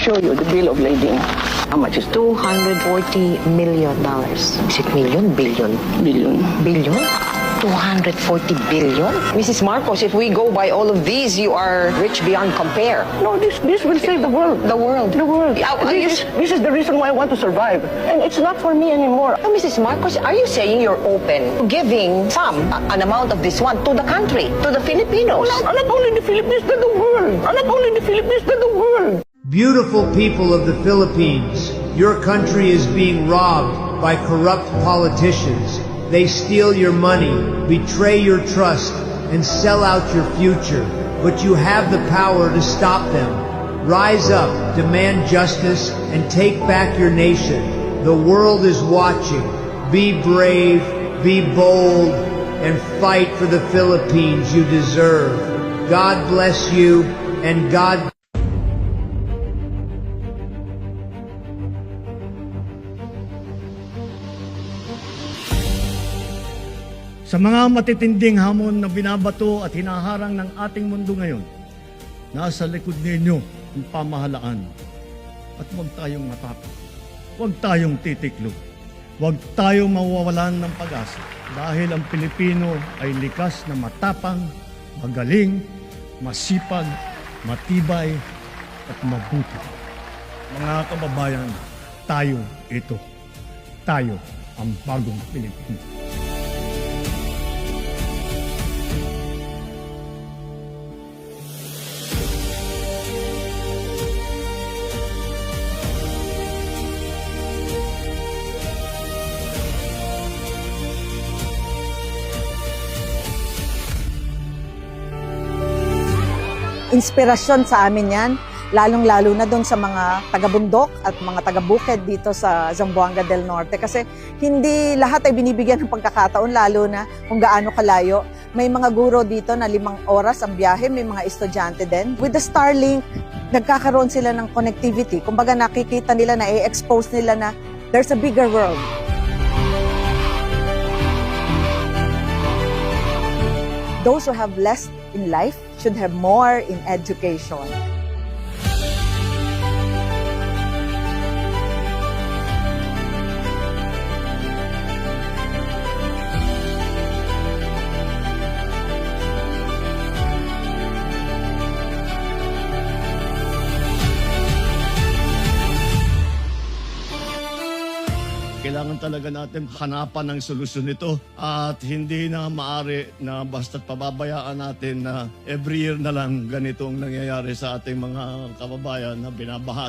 show you the bill of lading. How much is $240 million. Is it million? Billion? billion? Billion? 240 billion? Mrs. Marcos, if we go by all of these, you are rich beyond compare. No, this will save the world. The world. The world. This is the reason why I want to survive. And it's not for me anymore. Oh, Mrs. Marcos, are you saying you're open to giving an amount of this one to the country, to the Filipinos? Not only the Philippines, but the world. Not only the Philippines, but the world. Beautiful people of the Philippines, your country is being robbed by corrupt politicians. They steal your money, betray your trust, and sell out your future. But you have the power to stop them. Rise up, demand justice, and take back your nation. The world is watching. Be brave, be bold, and fight for the Philippines you deserve. God bless you, and God Sa mga matitinding hamon na binabato at hinaharang ng ating mundo ngayon, nasa likod ninyo ang pamahalaan. At huwag tayong matapang, huwag tayong titiklop, huwag tayong mawawalan ng pag-asa. Dahil ang Pilipino ay likas na matapang, magaling, masipag, matibay at mabuti. Mga kababayan, tayo ito. Tayo ang bagong Pilipino. Inspirasyon sa amin yan, lalong-lalo na doon sa mga taga-bundok at mga taga-bukid dito sa Zamboanga del Norte. Kasi hindi lahat ay binibigyan ng pagkakataon, lalo na kung gaano kalayo. May mga guro dito na 5 oras ang biyahe, may mga estudyante din. With the Starlink, nagkakaroon sila ng connectivity. Kumbaga nakikita nila, na-expose nila na there's a bigger world. Those who have less in life should have more in education. Kailangan talaga natin hanapan ng solusyon nito at hindi na maaari na basta't pababayaan natin na every year na lang ganitong nangyayari sa ating mga kababayan na binabaha